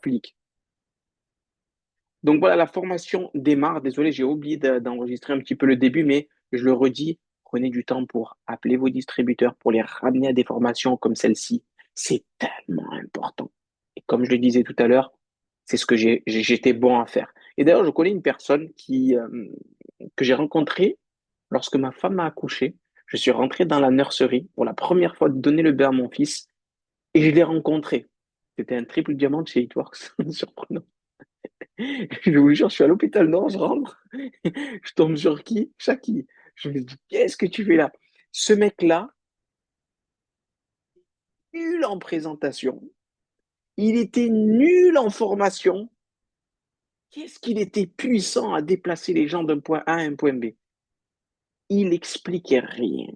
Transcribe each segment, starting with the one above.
flic. Donc voilà, la formation démarre. Désolé, j'ai oublié d'enregistrer un petit peu le début, mais je le redis, prenez du temps pour appeler vos distributeurs, pour les ramener à des formations comme celle-ci. C'est tellement important. Et comme je le disais tout à l'heure, c'est ce que j'étais bon à faire. Et d'ailleurs, je connais une personne que j'ai rencontrée lorsque ma femme m'a accouché. Je suis rentré dans la nurserie pour la première fois de donner le bain à mon fils et je l'ai rencontré. C'était un triple diamant de chez Hitworks, surprenant. Je vous jure, je suis à l'hôpital Nord, je rentre, je tombe sur qui? Chaki. Je me dis, qu'est-ce que tu fais là? Ce mec-là, nul en présentation, il était nul en formation. Qu'est-ce qu'il était puissant à déplacer les gens d'un point A à un point B? Il expliquait rien.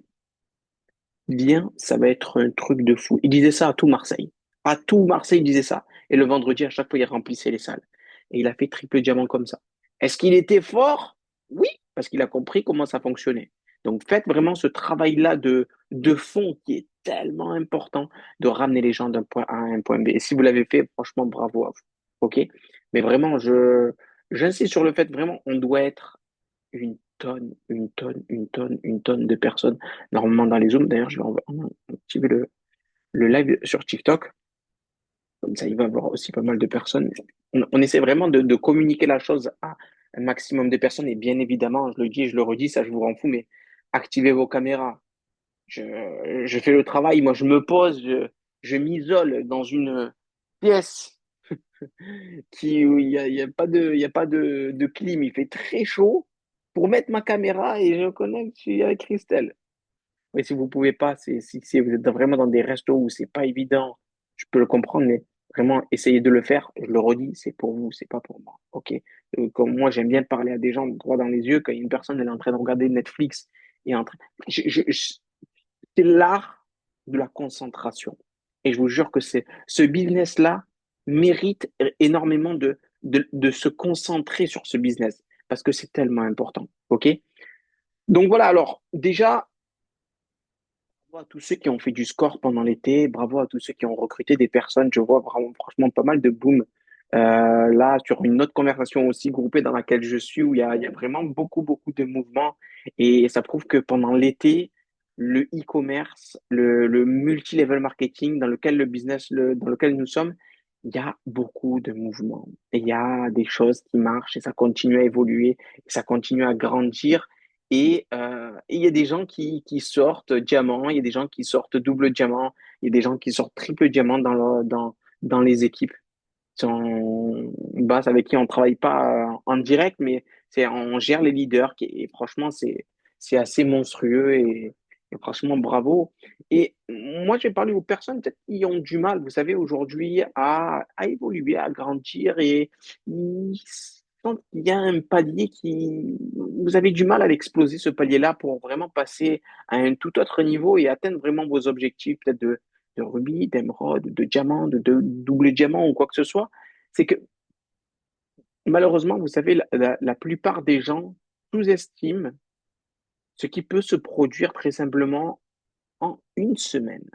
Bien, ça va être un truc de fou. Il disait ça à tout Marseille. À tout Marseille, il disait ça. Et le vendredi, à chaque fois, il remplissait les salles. Et il a fait triple diamant comme ça. Est-ce qu'il était fort? Oui, parce qu'il a compris comment ça fonctionnait. Donc, faites vraiment ce travail-là de fond qui est tellement important de ramener les gens d'un point A à un point B. Et si vous l'avez fait, franchement, bravo à vous. OK? Mais vraiment, j'insiste sur le fait, vraiment, on doit être une tonne de personnes normalement dans les Zooms. D'ailleurs, je vais activer le live sur TikTok. Comme ça, il va y avoir aussi pas mal de personnes. On essaie vraiment de communiquer la chose à un maximum de personnes. Et bien évidemment, je le dis et je le redis, ça je vous rends fou, mais activez vos caméras. Je fais le travail, moi je me pose, je m'isole dans une pièce où il y a pas il y a pas de clim, il fait très chaud pour mettre ma caméra et je connecte, je suis avec Christelle. Mais si vous pouvez pas, si vous êtes vraiment dans des restos où c'est pas évident, je peux le comprendre, mais vraiment essayez de le faire. Je le redis, c'est pour vous, c'est pas pour moi. Ok. Comme moi, j'aime bien parler à des gens droit dans les yeux quand une personne elle est en train de regarder Netflix et en train. C'est l'art de la concentration. Et je vous jure que ce business-là mérite énormément de se concentrer sur ce business parce que c'est tellement important. Ok. Donc voilà. Alors déjà. Bravo à tous ceux qui ont fait du score pendant l'été, bravo à tous ceux qui ont recruté des personnes. Je vois vraiment, franchement, pas mal de boom. Là, sur une autre conversation aussi groupée dans laquelle je suis, où il y a vraiment beaucoup, beaucoup de mouvements. Et ça prouve que pendant l'été, le e-commerce, le multi-level marketing dans lequel dans lequel nous sommes, il y a beaucoup de mouvements. Et il y a des choses qui marchent et ça continue à évoluer, et ça continue à grandir. Et il y a des gens qui sortent diamant, il y a des gens qui sortent double diamant, il y a des gens qui sortent triple diamant dans les équipes. On bosse avec qui on travaille pas en direct, mais on gère les leaders et franchement, c'est assez monstrueux et franchement, bravo. Et moi, je vais parler aux personnes peut-être qui ont du mal, vous savez, aujourd'hui à évoluer, à grandir et ils sentent qu'il y a un palier vous avez du mal à l'exploser, ce palier-là, pour vraiment passer à un tout autre niveau et atteindre vraiment vos objectifs, peut-être de rubis, d'émeraude, de diamant, de double diamant ou quoi que ce soit, c'est que malheureusement, vous savez, la plupart des gens sous-estiment ce qui peut se produire très simplement en une semaine.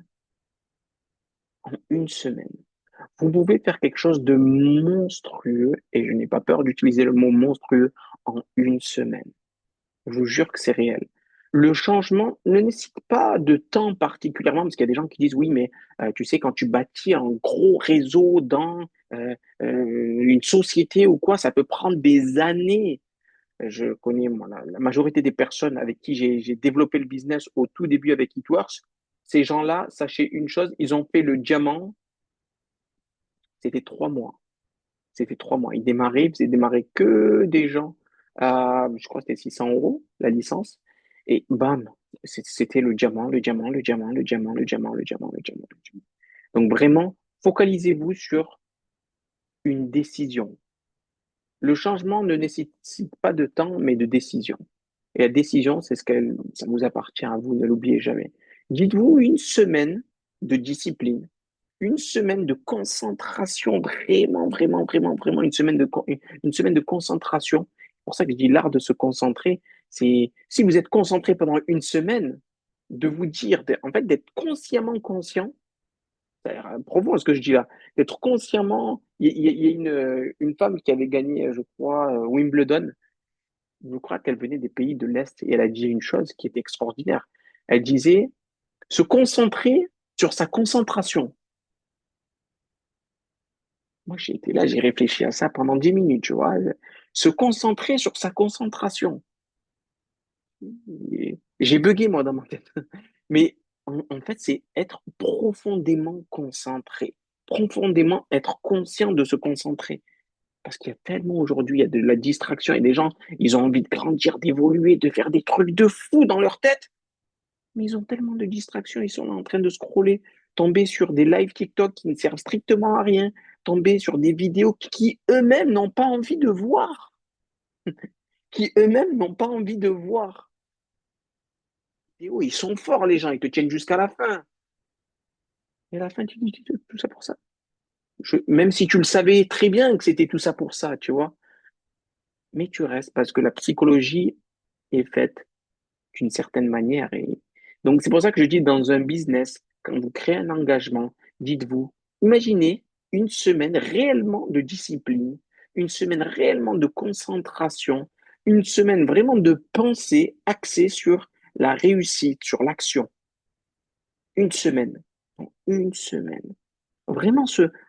En une semaine. Vous pouvez faire quelque chose de monstrueux, et je n'ai pas peur d'utiliser le mot monstrueux, en une semaine. Je vous jure que c'est réel. Le changement ne nécessite pas de temps particulièrement, parce qu'il y a des gens qui disent oui, mais tu sais, quand tu bâtis un gros réseau dans une société ou quoi, ça peut prendre des années. Je connais moi, la majorité des personnes avec qui j'ai développé le business au tout début avec Eatworks. Ces gens-là, sachez une chose, ils ont fait le diamant, c'était 3 mois. C'était 3 mois. Ils faisaient démarrer que des gens à, je crois que c'était 600 euros la licence. Et bam, c'était le diamant, le diamant, le diamant, le diamant, le diamant, le diamant, le diamant, le diamant. Donc vraiment, focalisez-vous sur une décision. Le changement ne nécessite pas de temps, mais de décision. Et la décision, ça vous appartient à vous, ne l'oubliez jamais. Dites-vous une semaine de discipline, une semaine de concentration, vraiment, vraiment, vraiment, vraiment, une semaine de concentration. C'est pour ça que je dis l'art de se concentrer. C'est, si vous êtes concentré pendant une semaine, de vous dire, en fait, d'être consciemment conscient Ça a l'air profond ce que je dis là. D'être consciemment. Il y a une femme qui avait gagné, je crois, Wimbledon. Je crois qu'elle venait des pays de l'Est et elle a dit une chose qui était extraordinaire. Elle disait se concentrer sur sa concentration. Moi, j'ai été là, j'ai réfléchi à ça pendant 10 minutes, tu vois. Se concentrer sur sa concentration. Et j'ai bugué, moi, dans ma tête. Mais en fait, c'est être profondément concentré. Profondément être conscient de se concentrer. Parce qu'il y a tellement aujourd'hui, il y a de la distraction et des gens, ils ont envie de grandir, d'évoluer, de faire des trucs de fou dans leur tête. Mais ils ont tellement de distractions, ils sont là en train de scroller, tomber sur des lives TikTok qui ne servent strictement à rien, tomber sur des vidéos qui eux-mêmes n'ont pas envie de voir, qui eux-mêmes n'ont pas envie de voir. Ils sont forts, les gens, ils te tiennent jusqu'à la fin. Et à la fin, tu dis tout ça pour ça. Même si tu le savais très bien que c'était tout ça pour ça, tu vois. Mais tu restes parce que la psychologie est faite d'une certaine manière. Et donc, c'est pour ça que je dis dans un business, quand vous créez un engagement, dites-vous, imaginez une semaine réellement de discipline, une semaine réellement de concentration, une semaine vraiment de pensée axée sur la réussite, sur l'action. Une semaine. Une semaine. Vraiment,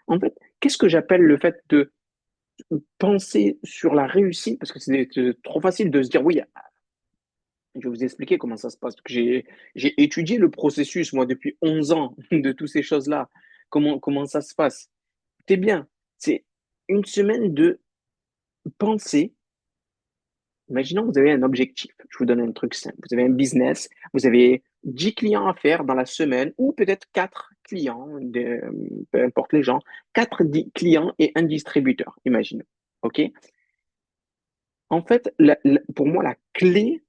en fait, qu'est-ce que j'appelle le fait de penser sur la réussite? Parce que c'est trop facile de se dire, oui, je vais vous expliquer comment ça se passe. J'ai étudié le processus, moi, depuis 11 ans, de toutes ces choses-là. Comment ça se passe? C'est bien. C'est une semaine de pensée. Imaginons que vous avez un objectif. Je vous donne un truc simple. Vous avez un business, vous avez 10 clients à faire dans la semaine, ou peut-être 4 clients, peu importe les gens, 4 clients et un distributeur, imaginons. OK? En fait, pour moi, la clé,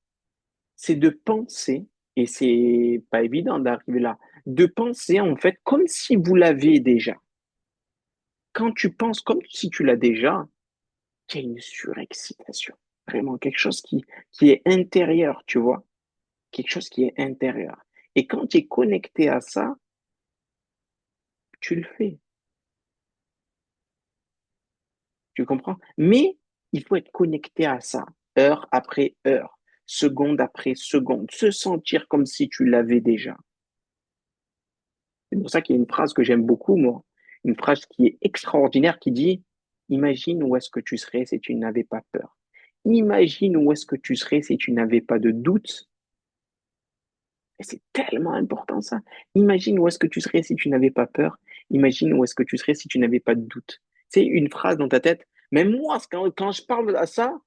c'est de penser, et c'est pas évident d'arriver là, de penser en fait comme si vous l'avez déjà. Quand tu penses comme si tu l'as déjà, il y a une surexcitation. Vraiment quelque chose qui est intérieur, tu vois. Quelque chose qui est intérieur. Et quand tu es connecté à ça, tu le fais. Tu comprends? Mais il faut être connecté à ça, heure après heure, seconde après seconde, se sentir comme si tu l'avais déjà. C'est pour ça qu'il y a une phrase que j'aime beaucoup, moi. Une phrase qui est extraordinaire qui dit, imagine où est-ce que tu serais si tu n'avais pas peur. Imagine où est-ce que tu serais si tu n'avais pas de doute. Et c'est tellement important ça. Imagine où est-ce que tu serais si tu n'avais pas peur. Imagine où est-ce que tu serais si tu n'avais pas de doute. C'est une phrase dans ta tête. Même moi, quand je parle à ça,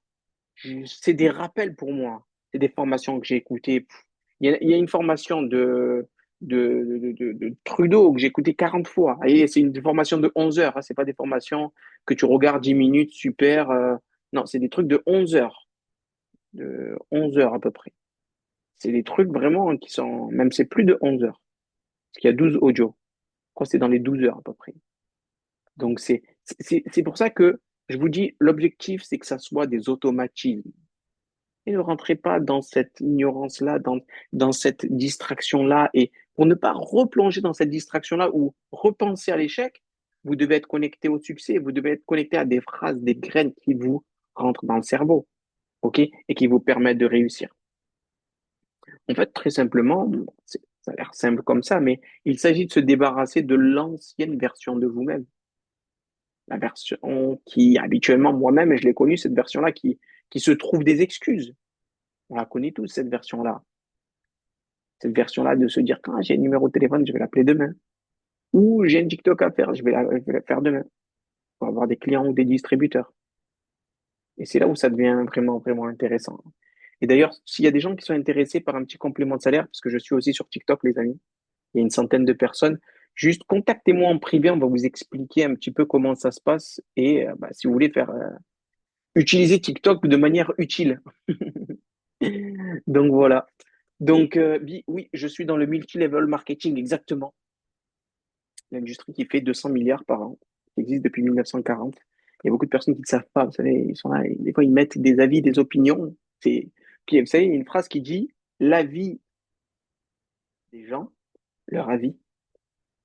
c'est des rappels pour moi. C'est des formations que j'ai écoutées. Il y a une formation de Trudeau que j'ai écoutée 40 fois. Et c'est une formation de 11 heures. Hein. C'est pas des formations que tu regardes 10 minutes, super. Non, c'est des trucs de 11 heures. De 11 heures à peu près. C'est des trucs vraiment qui sont. Même c'est plus de 11 heures. Parce qu'il y a 12 audios. Je crois que c'est dans les 12 heures à peu près. Donc c'est pour ça que je vous dis, l'objectif, c'est que ça soit des automatismes. Et ne rentrez pas dans cette ignorance-là, dans cette distraction-là. Et pour ne pas replonger dans cette distraction-là ou repenser à l'échec, vous devez être connecté au succès, vous devez être connecté à des phrases, des graines qui vous rentrent dans le cerveau, OK? Et qui vous permettent de réussir. En fait, très simplement, ça a l'air simple comme ça, mais il s'agit de se débarrasser de l'ancienne version de vous-même. La version qui, habituellement, moi-même, et je l'ai connue, cette version-là, qui se trouve des excuses. On la connaît tous, cette version-là. Cette version-là de se dire, quand j'ai un numéro de téléphone, je vais l'appeler demain. Ou j'ai un TikTok à faire, je vais la faire demain. Pour avoir des clients ou des distributeurs. Et c'est là où ça devient vraiment, vraiment intéressant. Et d'ailleurs, s'il y a des gens qui sont intéressés par un petit complément de salaire, parce que je suis aussi sur TikTok, les amis, il y a une centaine de personnes, juste contactez-moi en privé, on va vous expliquer un petit peu comment ça se passe et bah, si vous voulez faire utiliser TikTok de manière utile. Donc voilà. Donc oui, je suis dans le multi-level marketing exactement. L'industrie qui fait 200 milliards par an, qui existe depuis 1940. Il y a beaucoup de personnes qui ne savent pas, vous savez, ils sont là, et des fois ils mettent des avis, des opinions. Puis, vous savez, il y a une phrase qui dit l'avis des gens, leur avis,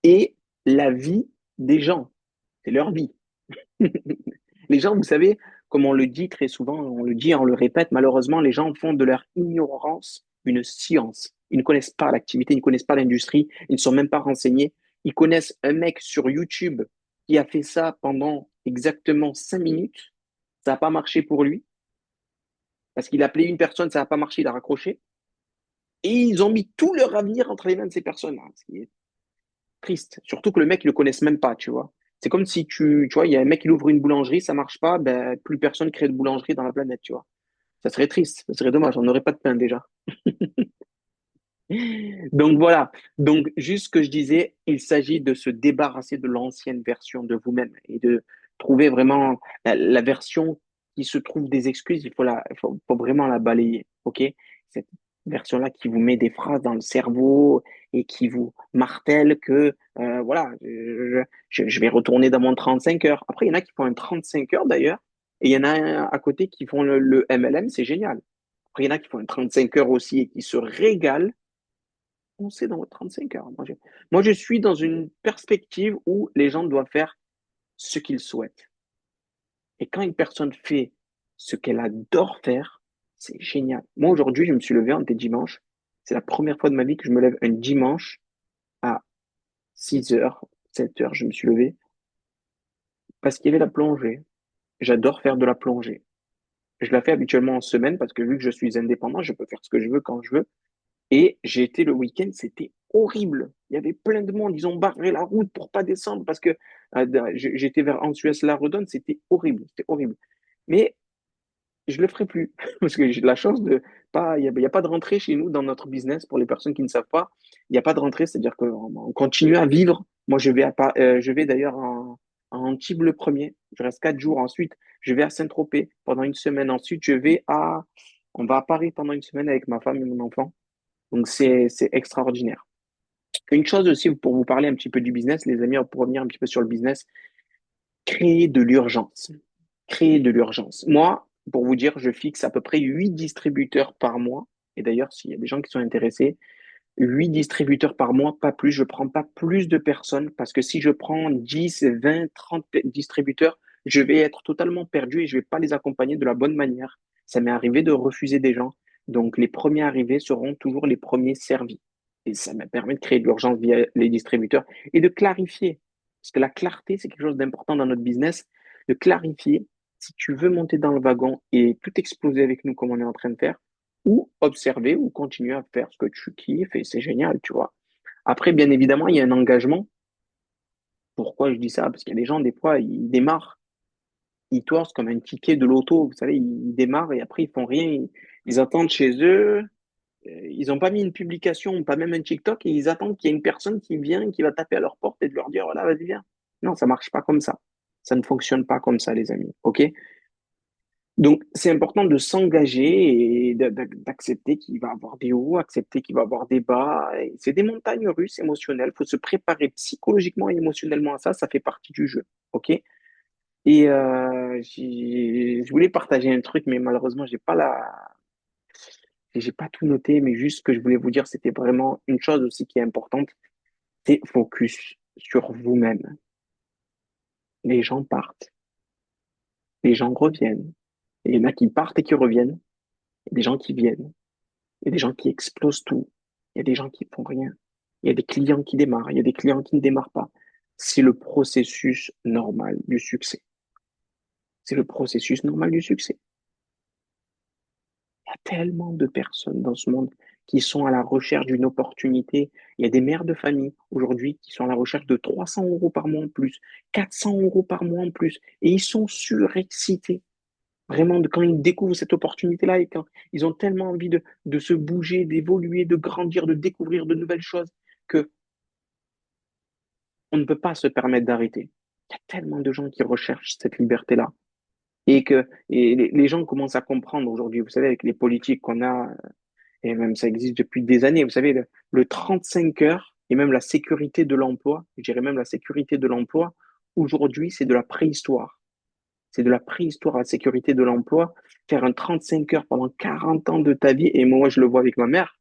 est la vie des gens. C'est leur vie. Les gens, vous savez, comme on le dit très souvent, on le dit, on le répète, malheureusement, les gens font de leur ignorance une science. Ils ne connaissent pas l'activité, ils ne connaissent pas l'industrie, ils ne sont même pas renseignés. Ils connaissent un mec sur YouTube qui a fait ça pendant exactement 5 minutes. Ça n'a pas marché pour lui parce qu'il a appelé une personne, ça n'a pas marché, il a raccroché. Et ils ont mis tout leur avenir entre les mains de ces personnes-là, ce qui est triste. Surtout que le mec, ils le connaissent même pas, tu vois. C'est comme si tu vois, il y a un mec qui ouvre une boulangerie, ça marche pas, ben, plus personne crée de boulangerie dans la planète, tu vois. Ça serait triste, ça serait dommage, on n'aurait pas de pain déjà. Donc voilà. Donc, juste ce que je disais, il s'agit de se débarrasser de l'ancienne version de vous-même et de trouver vraiment la version qui se trouve des excuses. Il faut vraiment la balayer. OK? Cette version-là qui vous met des phrases dans le cerveau et qui vous martèle que, voilà, je vais retourner dans mon 35 heures. Après, il y en a qui font un 35 heures d'ailleurs et il y en a un à côté qui font le MLM, c'est génial. Après, il y en a qui font un 35 heures aussi et qui se régalent. On sait dans votre 35 heures. Moi, je suis dans une perspective où les gens doivent faire ce qu'ils souhaitent. Et quand une personne fait ce qu'elle adore faire, c'est génial. Moi, aujourd'hui, je me suis levé, on était dimanche. C'est la première fois de ma vie que je me lève un dimanche à 6 heures, 7 heures, je me suis levé parce qu'il y avait la plongée. J'adore faire de la plongée. Je la fais habituellement en semaine parce que vu que je suis indépendant, je peux faire ce que je veux quand je veux. Et j'ai été le week-end, c'était horrible. Il y avait plein de monde. Ils ont barré la route pour pas descendre parce que j'étais vers Ansuès-la-Redonne. C'était horrible. C'était horrible. Mais je le ferai plus parce que j'ai de la chance de pas. Il y a pas de rentrée chez nous dans notre business pour les personnes qui ne savent pas. Il n'y a pas de rentrée, c'est-à-dire qu'on continue à vivre. Moi, je vais d'ailleurs à Antibes le premier. Je reste 4 jours. Ensuite, je vais à Saint-Tropez pendant une semaine. Ensuite, on va à Paris pendant une semaine avec ma femme et mon enfant. Donc, c'est extraordinaire. Une chose aussi pour vous parler un petit peu du business, les amis, pour revenir un petit peu sur le business, créer de l'urgence. Créer de l'urgence. Moi, pour vous dire, je fixe à peu près 8 distributeurs par mois. Et d'ailleurs, s'il y a des gens qui sont intéressés, 8 distributeurs par mois, pas plus. Je ne prends pas plus de personnes parce que si je prends 10, 20, 30 distributeurs, je vais être totalement perdu et je ne vais pas les accompagner de la bonne manière. Ça m'est arrivé de refuser des gens. Donc, les premiers arrivés seront toujours les premiers servis. Et ça me permet de créer de l'urgence via les distributeurs et de clarifier. Parce que la clarté, c'est quelque chose d'important dans notre business. De clarifier si tu veux monter dans le wagon et tout exploser avec nous comme on est en train de faire, ou observer ou continuer à faire ce que tu kiffes et c'est génial, tu vois. Après, bien évidemment, il y a un engagement. Pourquoi je dis ça? Parce qu'il y a des gens, des fois, ils démarrent, ils torsent comme un ticket de loto, vous savez, ils démarrent et après, ils font rien, ils attendent chez eux, ils n'ont pas mis une publication, pas même un TikTok, et ils attendent qu'il y ait une personne qui vient, qui va taper à leur porte et de leur dire, voilà, vas-y, viens. Non, ça marche pas comme ça. Ça ne fonctionne pas comme ça, les amis. OK? Donc, c'est important de s'engager et d'accepter qu'il va y avoir des hauts, accepter qu'il va y avoir des bas. Et c'est des montagnes russes émotionnelles. Il faut se préparer psychologiquement et émotionnellement à ça. Ça fait partie du jeu. OK? Et je voulais partager un truc, mais malheureusement, j'ai pas tout noté. Mais juste ce que je voulais vous dire, c'était vraiment une chose aussi qui est importante. C'est focus sur vous-même. Les gens partent. Les gens reviennent. Et il y en a qui partent et qui reviennent. Et des gens qui viennent. Il y a des gens qui explosent tout. Il y a des gens qui font rien. Il y a des clients qui démarrent. Il y a des clients qui ne démarrent pas. C'est le processus normal du succès. C'est le processus normal du succès. Il y a tellement de personnes dans ce monde qui sont à la recherche d'une opportunité. Il y a des mères de famille aujourd'hui qui sont à la recherche de 300 euros par mois en plus, 400 euros par mois en plus. Et ils sont surexcités. Vraiment, quand ils découvrent cette opportunité-là et quand ils ont tellement envie de se bouger, d'évoluer, de grandir, de découvrir de nouvelles choses, que on ne peut pas se permettre d'arrêter. Il y a tellement de gens qui recherchent cette liberté-là. Et les gens commencent à comprendre aujourd'hui, vous savez, avec les politiques qu'on a, et même ça existe depuis des années, vous savez, le 35 heures et même la sécurité de l'emploi, je dirais même la sécurité de l'emploi, aujourd'hui, c'est de la préhistoire. C'est de la préhistoire à la sécurité de l'emploi. Faire un 35 heures pendant 40 ans de ta vie, et moi, je le vois avec ma mère,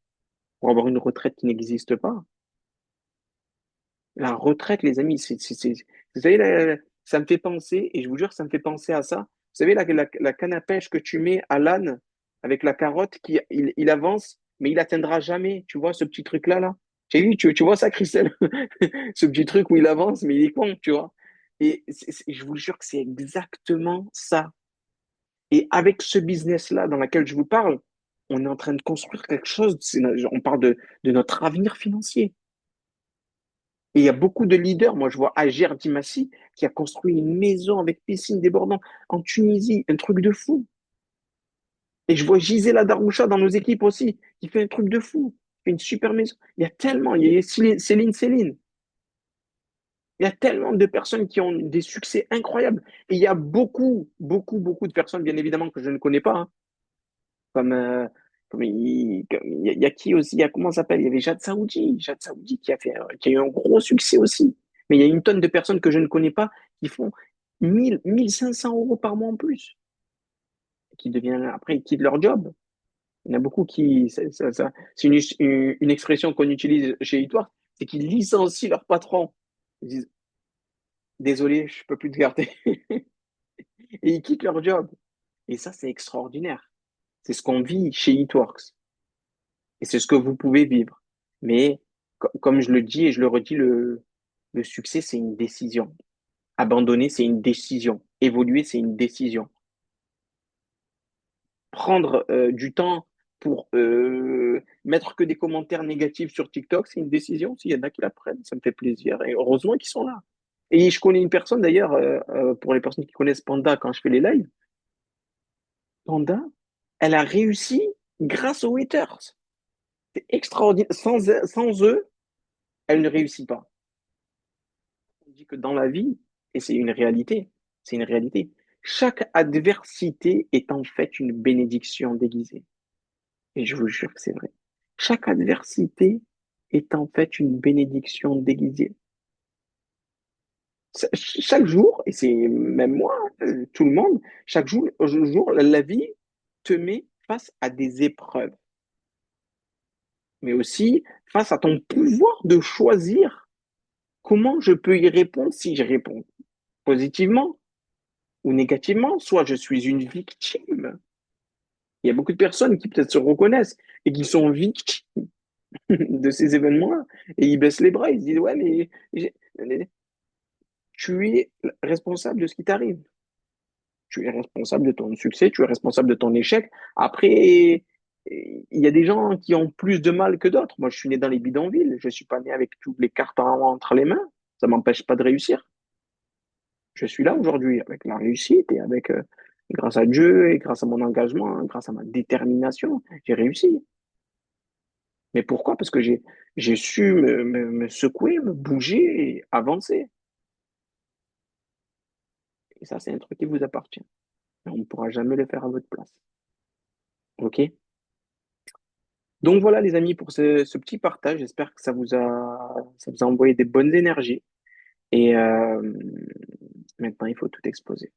pour avoir une retraite qui n'existe pas. La retraite, les amis, vous savez, ça me fait penser, et je vous jure, ça me fait penser à ça. Vous savez, la canne à pêche que tu mets à l'âne avec la carotte, il avance, mais il atteindra jamais. Tu vois ce petit truc-là, là? Tu as vu, tu vois ça, Christelle? Ce petit truc où il avance, mais il est con, tu vois? Et je vous jure que c'est exactement ça. Et avec ce business-là dans lequel je vous parle, on est en train de construire quelque chose. On parle de notre avenir financier. Et il y a beaucoup de leaders. Moi, je vois Ager Dimassi qui a construit une maison avec piscine débordante en Tunisie, un truc de fou. Et je vois Gisela Daroucha dans nos équipes aussi, qui fait un truc de fou, qui fait une super maison. Il y a tellement, il y a Céline. Il y a tellement de personnes qui ont des succès incroyables. Et il y a beaucoup de personnes, bien évidemment, que je ne connais pas, hein, comme, il y a qui aussi, il y a comment ça s'appelle? Il y avait Jade Saoudi qui a eu un gros succès aussi. Mais il y a une tonne de personnes que je ne connais pas qui font 1 500 € par mois en plus, qui deviennent, après, ils quittent leur job. Il y en a beaucoup qui, c'est une expression qu'on utilise chez Itwar, c'est qu'ils licencient leur patron. Ils disent, désolé, je peux plus te garder. Et ils quittent leur job. Et ça, c'est extraordinaire. C'est ce qu'on vit chez Eatworks. Et c'est ce que vous pouvez vivre. Mais comme je le dis et je le redis, le succès, c'est une décision. Abandonner, c'est une décision. Évoluer, c'est une décision. Prendre du temps pour mettre que des commentaires négatifs sur TikTok, c'est une décision. S'il y en a qui la prennent, ça me fait plaisir. Et heureusement qu'ils sont là. Et je connais une personne d'ailleurs, pour les personnes qui connaissent Panda quand je fais les lives, Panda, elle a réussi grâce aux haters. C'est extraordinaire. Sans eux, elle ne réussit pas. On dit que dans la vie, et c'est une réalité, chaque adversité est en fait une bénédiction déguisée. Et je vous jure que c'est vrai. Chaque adversité est en fait une bénédiction déguisée. Chaque jour, et c'est même moi, tout le monde, chaque jour, la vie te met face à des épreuves, mais aussi face à ton pouvoir de choisir comment je peux y répondre si je réponds positivement ou négativement, soit je suis une victime. Il y a beaucoup de personnes qui peut-être se reconnaissent et qui sont victimes de ces événements-là. Et ils baissent les bras, ils se disent, ouais, mais tu es responsable de ce qui t'arrive. Tu es responsable de ton succès, tu es responsable de ton échec. Après, il y a des gens qui ont plus de mal que d'autres. Moi, je suis né dans les bidonvilles. Je suis pas né avec toutes les cartes entre les mains. Ça m'empêche pas de réussir. Je suis là aujourd'hui avec la réussite et grâce à Dieu et grâce à mon engagement, hein, grâce à ma détermination, j'ai réussi. Mais pourquoi? Parce que j'ai su me secouer, me bouger et avancer. Et ça, c'est un truc qui vous appartient. Et on ne pourra jamais le faire à votre place. OK? Donc voilà, les amis, pour ce petit partage. J'espère que ça vous a envoyé des bonnes énergies. Et maintenant, il faut tout exploser.